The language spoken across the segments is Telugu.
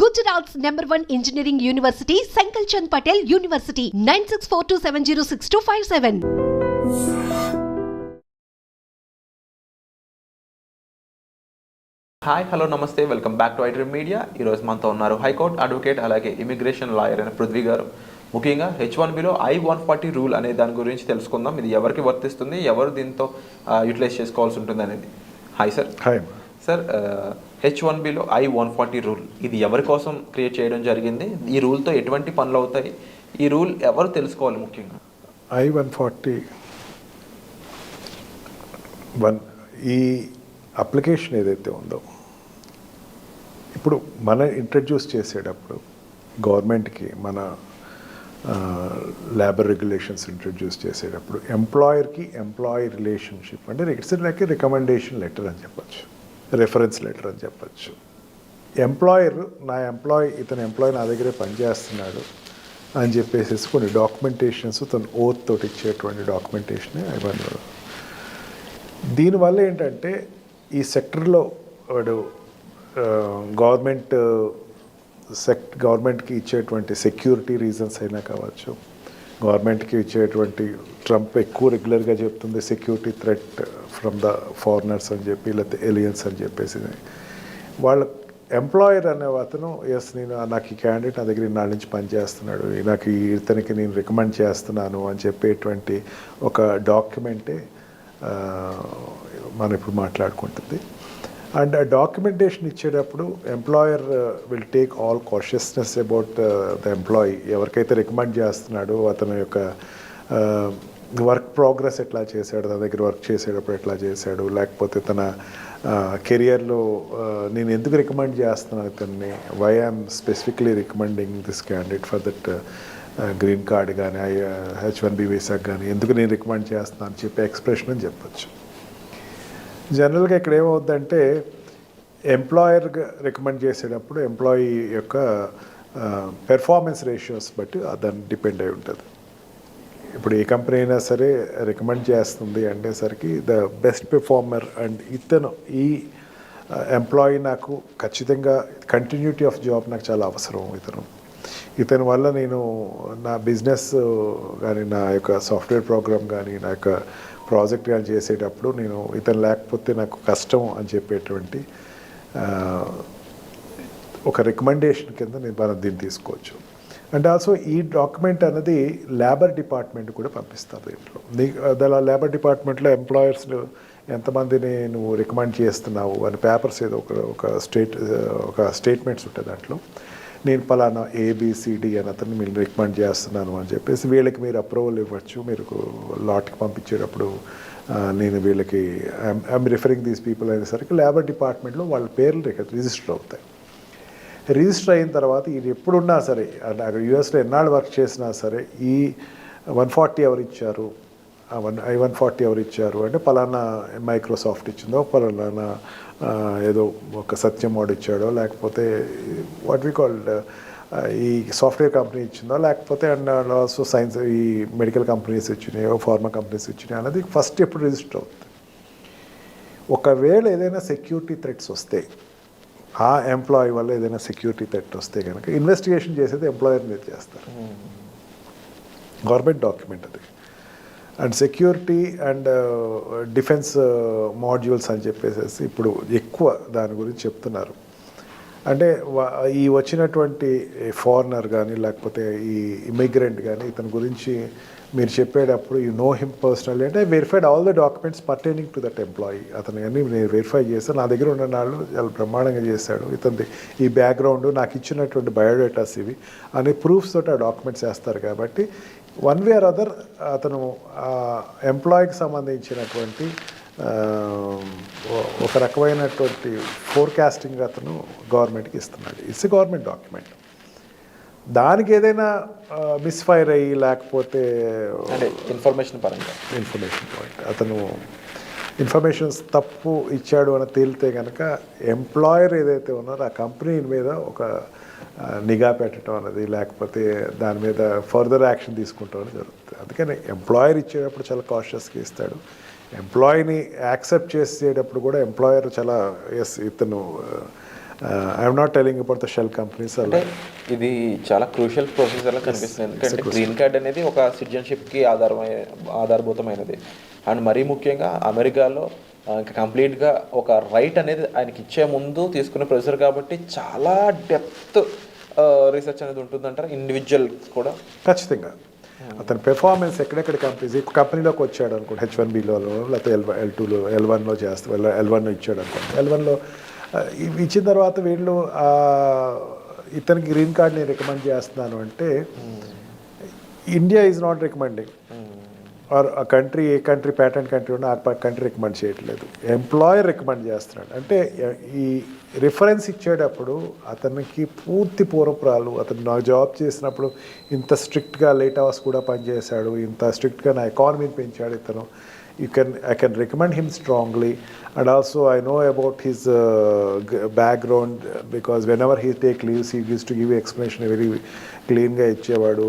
Gujarat's #1 engineering university, Sankalchand Patel University, 9642706257. Hi hello నమస్తే welcome back to iDream Media. ఈరోజు మనతో ఉన్నారు హైకోర్టు అడ్వకేట్ అలాగే ఇమిగ్రేషన్ లాయర్ అయిన పృథ్వీ గారు. ముఖ్యంగా H1Bలో I-140 రూల్ అనే దాని గురించి తెలుసుకుందాం. ఇది ఎవరికి వర్తిస్తుంది, ఎవరు దీంతో యూటిలైజ్ చేసుకోవాల్సి ఉంటుంది అనేది. Hi sir. హాయ్ సార్, H1Bలో I-140 రూల్ ఇది ఎవరి కోసం క్రియేట్ చేయడం జరిగింది? ఈ రూల్తో ఎటువంటి పనులు అవుతాయి? ఈ రూల్ ఎవరు తెలుసుకోవాలి ముఖ్యంగా? I-140 ఈ అప్లికేషన్ ఏదైతే ఉందో ఇప్పుడు మనం ఇంట్రడ్యూస్ చేసేటప్పుడు గవర్నమెంట్కి మన లేబర్ రెగ్యులేషన్స్ ఇంట్రడ్యూస్ చేసేటప్పుడు ఎంప్లాయర్కి ఎంప్లాయీ రిలేషన్షిప్ అంటే ఇట్స్ లైక్ రికమెండేషన్ లెటర్ అని చెప్పచ్చు, రెఫరెన్స్ లెటర్ అని చెప్పచ్చు. ఎంప్లాయర్ ఇతని ఎంప్లాయీ నా దగ్గరే పనిచేస్తున్నాడు అని చెప్పేసి కొన్ని డాక్యుమెంటేషన్స్ తను ఓత్ తోటి ఇచ్చేటువంటి డాక్యుమెంటేషనే I-140. దీనివల్ల ఏంటంటే ఈ సెక్టర్లో వాడు గవర్నమెంట్కి ఇచ్చేటువంటి సెక్యూరిటీ రీజన్స్ అయినా కావచ్చు, గవర్నమెంట్కి ఇచ్చేటువంటి ట్రంప్ ఎక్కువ రెగ్యులర్గా చెప్తుంది security threat from the foreigners అని చెప్పి, లేకపోతే ఎలియన్స్ అని చెప్పేసి వాళ్ళ ఎంప్లాయర్ అనే అతను నాకు ఈ క్యాండిడేట్ నా దగ్గర ఇన్నాళ్ళ నుంచి పనిచేస్తున్నాడు, నాకు ఇతనికి నేను రికమెండ్ చేస్తున్నాను అని చెప్పేటువంటి ఒక డాక్యుమెంటే మనం ఇప్పుడు మాట్లాడుకుంటుంది. అండ్ ఆ డాక్యుమెంటేషన్ ఇచ్చేటప్పుడు employer will take all కాషియస్నెస్ about the employee. ఎవరికైతే రికమెండ్ చేస్తున్నాడో అతని యొక్క వర్క్ ప్రోగ్రెస్ ఎట్లా చేశాడు, తన దగ్గర వర్క్ చేసేటప్పుడు ఎట్లా చేశాడు, లేకపోతే తన కెరియర్లో నేను ఎందుకు రికమెండ్ చేస్తున్నాను ఇతన్ని, why I'm specifically recommending this candidate for that green card కానీ H1B వీసాకి కానీ ఎందుకు నేను రికమెండ్ చేస్తున్నాను అని చెప్పి ఎక్స్ప్రెషన్ అని చెప్పచ్చు. జనరల్గా ఇక్కడ ఏమవుద్దంటే ఎంప్లాయర్ రికమెండ్ చేసేటప్పుడు ఎంప్లాయీ యొక్క పెర్ఫార్మెన్స్ రేషియోస్ బట్టి దాన్ని డిపెండ్ అయి ఉంటుంది. ఇప్పుడు ఏ కంపెనీ అయినా సరే రికమెండ్ చేస్తుంది అనేసరికి ద బెస్ట్ పెర్ఫార్మర్ అండ్ ఇతను ఈ ఎంప్లాయీ నాకు ఖచ్చితంగా కంటిన్యూటీ ఆఫ్ జాబ్ నాకు చాలా అవసరం, ఇతని వల్ల నేను నా బిజినెస్ కానీ నా యొక్క సాఫ్ట్వేర్ ప్రోగ్రామ్ కానీ నా యొక్క ప్రాజెక్ట్ కానీ చేసేటప్పుడు నేను ఇతను లేకపోతే నాకు కష్టం అని చెప్పేటువంటి ఒక రికమెండేషన్ కింద మనం దీన్ని తీసుకోవచ్చు. అండ్ ఆల్సో ఈ డాక్యుమెంట్ అనేది లేబర్ డిపార్ట్మెంట్ కూడా పంపిస్తారు. దీంట్లో లేబర్ డిపార్ట్మెంట్లో ఎంప్లాయర్స్ ఎంతమందిని నువ్వు రికమెండ్ చేస్తున్నావు అని పేపర్స్ ఏదో ఒక స్టేట్మెంట్స్ ఉంటుంది. దాంట్లో నేను పలానా ABCD అని అతన్ని మీరు రికమెండ్ చేస్తున్నాను అని చెప్పేసి వీళ్ళకి మీరు అప్రూవల్ ఇవ్వచ్చు. మీరు లాట్కి పంపించేటప్పుడు నేను వీళ్ళకి ఐఎమ్ రిఫరింగ్ దీస్ పీపుల్ అనేసరికి లేబర్ డిపార్ట్మెంట్లో వాళ్ళ పేర్లు రిజిస్టర్ అవుతాయి. రిజిస్టర్ అయిన తర్వాత ఇది ఎప్పుడున్నా సరే US ఎన్నాళ్ళు వర్క్ చేసినా సరే ఈ 140 ఎవరు ఇచ్చారు, I-140 ఎవరు ఇచ్చారు అంటే పలానా మైక్రోసాఫ్ట్ ఇచ్చిందో, పలానా ఏదో ఒక సత్యం వాడు ఇచ్చాడో, లేకపోతే వాట్ వి కాల్డ్ ఈ సాఫ్ట్వేర్ కంపెనీ ఇచ్చిందో, లేకపోతే అండ్ ఆల్సో సైన్స్ ఈ మెడికల్ కంపెనీస్ ఇచ్చినాయో, ఫార్మా కంపెనీస్ ఇచ్చినాయో అనేది ఫస్ట్ ఎప్పుడు రిజిస్టర్ అవుతుంది. ఒకవేళ ఏదైనా సెక్యూరిటీ థ్రెట్స్ వస్తే, ఆ ఎంప్లాయీ వల్ల ఏదైనా సెక్యూరిటీ థ్రెట్ వస్తే కనుక ఇన్వెస్టిగేషన్ చేసేది ఎంప్లాయర్ మీద చేస్తారు. గవర్నమెంట్ డాక్యుమెంట్ అది. And security and defence modules అని చెప్పేసి ఇప్పుడు ఎక్కువ దాని గురించి చెప్తున్నారు. అంటే ఈ వచ్చినటువంటి ఫారినర్ కానీ లేకపోతే ఈ ఇమిగ్రెంట్ కానీ ఇతని గురించి మీరు చెప్పేటప్పుడు యూ నో హిమ్ పర్సనల్లీ అంటే verified all the documents pertaining to that employee. అతను అన్నీ నేను వెరిఫై చేశాను, నా దగ్గర ఉన్న వాళ్ళు చాలా బ్రహ్మాండంగా చేశాడు, ఇతనిది ఈ బ్యాక్గ్రౌండ్ నాకు ఇచ్చినటువంటి బయోడేటాస్ ఇవి అనే ప్రూఫ్స్ తోటి ఆ డాక్యుమెంట్స్ వేస్తారు. కాబట్టి వన్ వే ఆర్ అదర్ అతను ఎంప్లాయీకి సంబంధించినటువంటి ఒక రకమైనటువంటి ఫోర్కాస్టింగ్ అతను గవర్నమెంట్కి ఇస్తున్నాడు. It's government document. దానికి ఏదైనా మిస్ఫైర్ అయ్యి లేకపోతే ఇన్ఫర్మేషన్ పాయింట్ అతను ఇన్ఫర్మేషన్స్ తప్పు ఇచ్చాడు అని తేలితే కనుక ఎంప్లాయర్ ఏదైతే ఉన్నారో ఆ కంపెనీ మీద ఒక నిఘా పెట్టడం అనేది, లేకపోతే దాని మీద ఫర్దర్ యాక్షన్ తీసుకుంటాం అనేది జరుగుతుంది. అందుకని ఎంప్లాయర్ ఇచ్చేటప్పుడు చాలా కాషియస్గా ఇస్తాడు. ఎంప్లాయీని యాక్సెప్ట్ చేసేటప్పుడు కూడా ఎంప్లాయర్ చాలా ఇతను I'm not telling about the shell companies. అంటే ఇది చాలా క్రూషియల్ ప్రాసెస్ అలా కనిపిస్తుంది, ఎందుకంటే గ్రీన్ కార్డ్ అనేది ఒక సిటిజన్షిప్కి ఆధారభూతమైనది. అండ్ మరీ ముఖ్యంగా అమెరికాలో ఇంకా కంప్లీట్గా ఒక రైట్ అనేది ఆయనకి ఇచ్చే ముందు తీసుకునే ప్రొసెసర్ కాబట్టి చాలా డెప్త్ రీసెర్చ్ అనేది ఉంటుందంటారు ఇండివిజువల్ కూడా. ఖచ్చితంగా అతని పెర్ఫార్మెన్స్ ఎక్కడెక్కడ కంపెనీలోకి వచ్చాడు అనుకోండి, H1Bలో లేకపోతే L2లో L1లో L1 ఇచ్చాడు అనుకోండి. L1లో ఇచ్చిన తర్వాత వీళ్ళు ఇతనికి గ్రీన్ కార్డ్ని రికమెండ్ చేస్తున్నాను అంటే India is not recommending, or ఆ కంట్రీ ఏ కంట్రీ ప్యాటర్న్ కంట్రీ ఉన్నా ఆ కంట్రీ రికమెండ్ చేయట్లేదు, ఎంప్లాయర్ రికమెండ్ చేస్తున్నాడు. అంటే ఈ రిఫరెన్స్ ఇచ్చేటప్పుడు అతనికి పూర్తి పూర్వపురాలు, అతను నాకు జాబ్ చేసినప్పుడు ఇంత స్ట్రిక్ట్గా లేట్ అవర్స్ కూడా పనిచేశాడు, ఇంత స్ట్రిక్ట్గా నా ఎకానమీని పెంచాడు ఇతను, I can recommend him strongly. And also I know about his background, because whenever he take leaves he used to give explanation very క్లీన్గా ఇచ్చేవాడు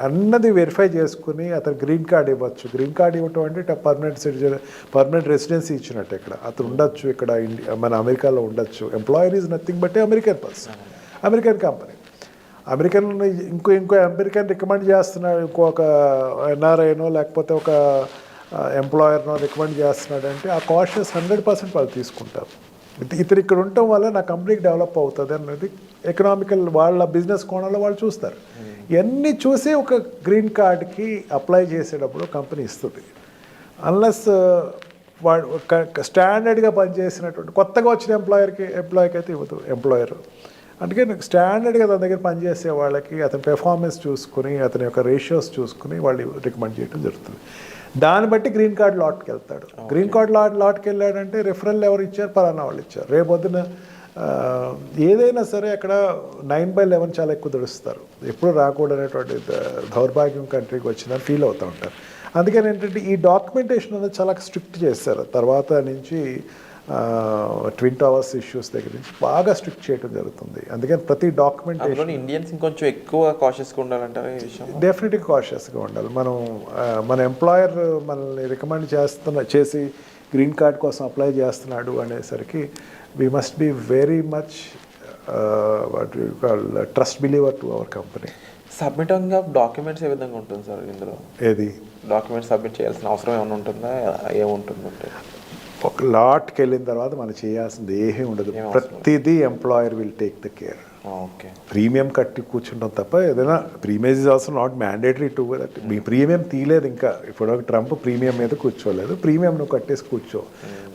అన్నది వెరిఫై చేసుకుని అతను గ్రీన్ కార్డ్ ఇవ్వచ్చు. గ్రీన్ కార్డ్ ఇవ్వటం అంటే పర్మనెంట్ రెసిడెన్సీ ఇచ్చినట్టు. ఇక్కడ అతను ఉండొచ్చు, ఇక్కడ మన అమెరికాలో ఉండొచ్చు. Employer is nothing but American person, American company. American ఇంకో అమెరికన్ రికమెండ్ చేస్తున్నాడు, ఇంకొక ఎన్ఆర్ఐనో లేకపోతే ఒక ఎంప్లాయర్నో రికమెండ్ చేస్తున్నాడు అంటే ఆ కాషియస్ 100% వాళ్ళు తీసుకుంటారు. ఇతను ఇక్కడ ఉండటం వల్ల నా కంపెనీకి డెవలప్ అవుతుంది అన్నది ఎకనామికల్ వాళ్ళ బిజినెస్ కోణంలో వాళ్ళు చూస్తారు. ఇవన్నీ చూసి ఒక గ్రీన్ కార్డ్కి అప్లై చేసేటప్పుడు కంపెనీ ఇస్తుంది. అన్లెస్ వాడు స్టాండర్డ్గా పనిచేసినటువంటి కొత్తగా వచ్చిన ఎంప్లాయీకి అయితే ఇవ్వదు ఎంప్లాయర్. అందుకే స్టాండర్డ్గా తన దగ్గర పనిచేసే వాళ్ళకి అతని పెర్ఫార్మెన్స్ చూసుకుని అతని యొక్క రేషియోస్ చూసుకుని వాళ్ళు రికమెండ్ చేయడం జరుగుతుంది. దాన్ని బట్టి గ్రీన్ కార్డ్ లాట్కి వెళ్తాడు. గ్రీన్ కార్డ్ లాట్కి వెళ్ళాడంటే రిఫరల్ ఎవరు ఇచ్చారు, పలానా వాళ్ళు ఇచ్చారు. రేపొద్దున ఏదైనా సరే అక్కడ 9/11 చాలా ఎక్కువ దుడుస్తారు. ఎప్పుడు రాకూడనటువంటి దౌర్భాగ్యం కంట్రీకి వచ్చిందని ఫీల్ అవుతూ ఉంటారు. అందుకని ఏంటంటే ఈ డాక్యుమెంటేషన్ అనేది చాలా స్ట్రిక్ట్ చేస్తారు. తర్వాత నుంచి ట్విన్ టవర్స్ ఇష్యూస్ దగ్గర నుంచి బాగా స్ట్రిక్ట్ చేయడం జరుగుతుంది. అందుకని ప్రతి డాక్యుమెంటేషన్ ఇండియన్స్ ఇంకొంచెం ఎక్కువ కాషియస్గా ఉండాలంటారు. డెఫినెట్గా కాషియస్గా ఉండాలి. మన ఎంప్లాయర్ మనల్ని రికమెండ్ చేసి గ్రీన్ కార్డ్ కోసం అప్లై చేస్తున్నాడు అనేసరికి we must be very much what you call trust believer to our company. Submitting of documents ఏ విధంగా ఉంటుంది సార్ ఇందులో? ఏది డాక్యుమెంట్స్ సబ్మిట్ చేయాల్సిన అవసరం ఏమైనా ఉంటుందా, ఏముంటుందంటే? ఒక లాట్కి వెళ్ళిన తర్వాత మనం చేయాల్సింది ఏమీ ఉండదు. ప్రతిదీ employer will take the care. Okay, premium కట్టి కూర్చుంటాం తప్ప ఏదైనా premium is also not mandatory to that. Me premium తీయలేదు ఇంకా, ఇప్పుడు ట్రంప్ ప్రీమియం మీద కూర్చోలేదు, ప్రీమియం నువ్వు కట్టేసి కూర్చో.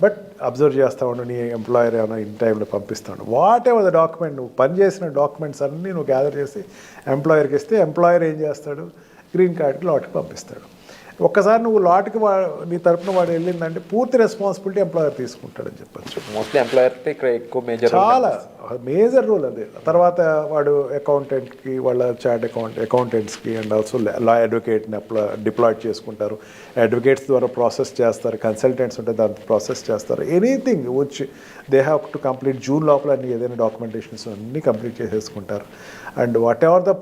బట్ అబ్జర్వ్ చేస్తా ఉండు, నీ ఎంప్లాయర్ ఏమైనా ఇన్ టైంలో పంపిస్తాడు. వాట్ ఎవర్ ద డాక్యుమెంట్, నువ్వు పనిచేసిన డాక్యుమెంట్స్ అన్నీ నువ్వు గ్యాదర్ చేసి ఎంప్లాయర్కి ఇస్తే ఎంప్లాయర్ ఏం చేస్తాడు, గ్రీన్ కార్డ్కి లాట్కి పంపిస్తాడు. ఒక్కసారి నువ్వు లాట్కి నీ తరపున వాడు వెళ్ళిందంటే పూర్తి రెస్పాన్సిబిలిటీ ఎంప్లాయర్ తీసుకుంటాడని చెప్పచ్చు. మోస్ట్లీ ఎంప్లాయర్ ఇక్కడ ఎక్కువ చాలా మేజర్ రూల్ అది. తర్వాత వాడు అకౌంటెంట్కి, వాళ్ళ చార్ట్ అకౌంటెంట్స్కి అండ్ ఆల్సో లా అడ్వకేట్ని డిప్లాయ్ చేసుకుంటారు. అడ్వకేట్స్ ద్వారా ప్రాసెస్ చేస్తారు, కన్సల్టెంట్స్ ఉంటే దాన్ని ప్రాసెస్ చేస్తారు. Anything which they have to complete June లోపల అన్ని ఏదైనా డాక్యుమెంటేషన్స్ అన్నీ కంప్లీట్ చేసేసుకుంటారు. And whatever the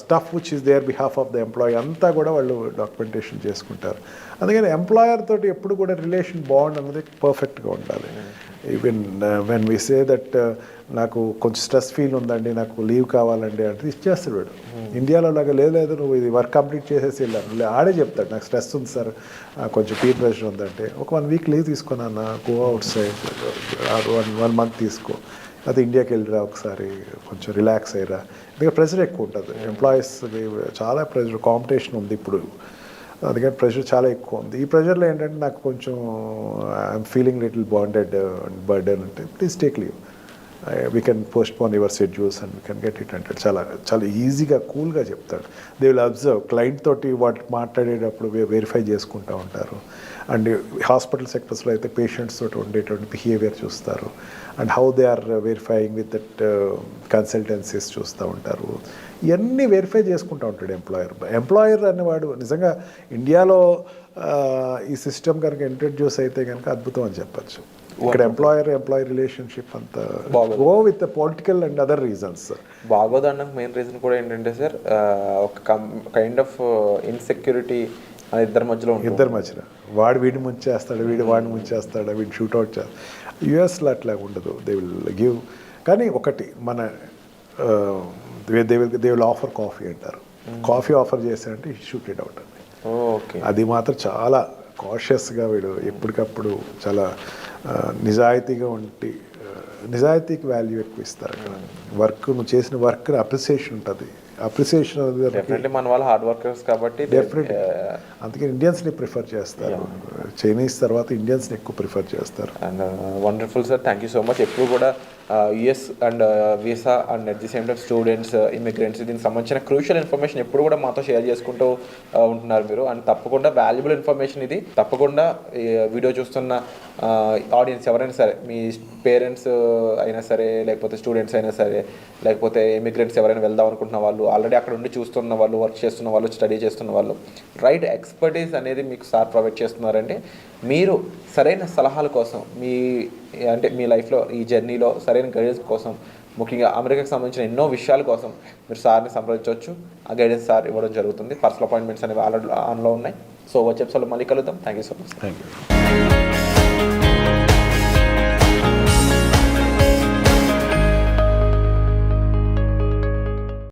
stuff which is there behalf of the employee అంతా కూడా వాళ్ళు డాక్యుమెంటేషన్ చేసుకుంటారు. అందుకని ఎంప్లాయర్ తోటి ఎప్పుడు కూడా రిలేషన్ బాండ్ అనేది పర్ఫెక్ట్గా ఉండాలి. Even when we say that నాకు కొంచెం స్ట్రెస్ ఫీల్ ఉందండి, నాకు లీవ్ కావాలండి అంటే ఇచ్చేస్తాడు వాడు. ఇండియాలో లాగా లేదు నువ్వు ఇది వర్క్ కంప్లీట్ చేసేసి వెళ్ళాను, ఆడే చెప్తాడు నాకు స్ట్రెస్ ఉంది సార్, కొంచెం పీర్ ప్రెషర్ ఉందంటే ఒక 1 వీక్ లీవ్ తీసుకున్నా, గో అవుట్ సైడ్ 1 మంత్ తీసుకో, అది ఇండియాకి వెళ్ళిరా ఒకసారి, కొంచెం రిలాక్స్ అయ్యిరా. ఎందుకంటే ప్రెషర్ ఎక్కువ ఉంటుంది ఎంప్లాయీస్కి, చాలా ప్రెషర్, కాంపిటీషన్ ఉంది ఇప్పుడు. అందుకని ప్రెషర్ చాలా ఎక్కువ ఉంది. ఈ ప్రెషర్లో ఏంటంటే నాకు కొంచెం I'm feeling little bonded burden అంటే please take leave, we can postpone your schedules and we can get it అంటే చాలా ఈజీగా కూల్గా చెప్తాడు. దే విల్ అబ్జర్వ్, క్లయింట్ తోటి వాటి మాట్లాడేటప్పుడు వెరిఫై చేసుకుంటూ ఉంటారు. అండ్ హాస్పిటల్ సెక్టర్స్లో అయితే పేషెంట్స్ తోటి ఉండేటువంటి బిహేవియర్ చూస్తారు. And how they are verifying with that consultancies చూస్తూ ఉంటారు. ఇవన్నీ వెరిఫై చేసుకుంటూ ఉంటాడు ఎంప్లాయర్ అనేవాడు. నిజంగా ఇండియాలో ఈ సిస్టమ్ కనుక ఇంట్రడ్యూస్ అయితే కనుక అద్భుతం అని చెప్పచ్చు. ఇక్కడ ఎంప్లాయీ రిలేషన్షిప్ అంతా go with political and other reasons బాగోదనడానికి మెయిన్ రీజన్ కూడా ఏంటంటే సార్, ఒక కైండ్ ఆఫ్ ఇన్సెక్యూరిటీ ఇద్దరి మధ్యలో వాడు వీడిని ముంచేస్తాడు, వీడు వాడిని ముంచేస్తాడు, వీడు షూట్అవుట్ చేస్తాడు. యుఎస్లో అట్లా ఉండదు. దే విల్ గివ్ కానీ ఒకటి మన దే విల్ ఆఫర్ కాఫీ అంటారు. కాఫీ ఆఫర్ చేశారంటే షూట్ ఇట్ అవుట్ అండి. ఓకే, అది మాత్రం చాలా కాషియస్గా వీడు ఎప్పటికప్పుడు చాలా నిజాయితీగా ఉండి నిజాయితీకి వాల్యూ ఎక్కువ ఇస్తారు అక్కడ. వర్క్ నువ్వు చేసిన వర్క్ అప్రిసియేషన్ ఉంటుంది. అప్రిసియేషన్ డెఫినెట్లీ మన వాళ్ళు హార్డ్ వర్కర్స్ కాబట్టి డెఫినెట్లీ. అందుకే ఇండియన్స్ని ప్రిఫర్ చేస్తారు. చైనీస్ తర్వాత ఇండియన్స్ని ఎక్కువ ప్రిఫర్ చేస్తారు. And wonderful sir, thank you so much. ఎప్పుడు కూడా US and visa and at the same time students, immigrants, దీనికి సంబంధించిన క్రూషియల్ ఇన్ఫర్మేషన్ ఎప్పుడు కూడా మాతో షేర్ చేసుకుంటూ ఉంటున్నారు మీరు. అండ్ తప్పకుండా వాల్యుబుల్ ఇన్ఫర్మేషన్ ఇది. తప్పకుండా ఈ వీడియో చూస్తున్న ఆడియన్స్ ఎవరైనా సరే, మీ పేరెంట్స్ అయినా సరే, లేకపోతే స్టూడెంట్స్ అయినా సరే, లేకపోతే ఇమిగ్రెంట్స్ ఎవరైనా వెళ్దాం అనుకుంటున్న వాళ్ళు, ఆల్రెడీ అక్కడ ఉండి చూస్తున్న వాళ్ళు, వర్క్ చేస్తున్న వాళ్ళు, స్టడీ చేస్తున్న వాళ్ళు, రైట్ ఎక్స్పర్టీస్ అనేది మీకు సార్ ప్రొవైడ్ చేస్తున్నారండి. మీరు సరైన సలహాల కోసం మీ లైఫ్లో ఈ జర్నీలో సరైన గైడెన్స్ కోసం, ముఖ్యంగా అమెరికాకి సంబంధించిన ఎన్నో విషయాల కోసం మీరు సార్ని సంప్రదించవచ్చు. ఆ గైడెన్స్ సార్ ఇవ్వడం జరుగుతుంది. పర్సనల్ అపాయింట్మెంట్స్ అనేవి ఆల్రెడీ ఆన్లో ఉన్నాయి. సో వచ్చే ఎపిసోడ్లో మళ్ళీ కలుద్దాం. Thank you so much. Thank you.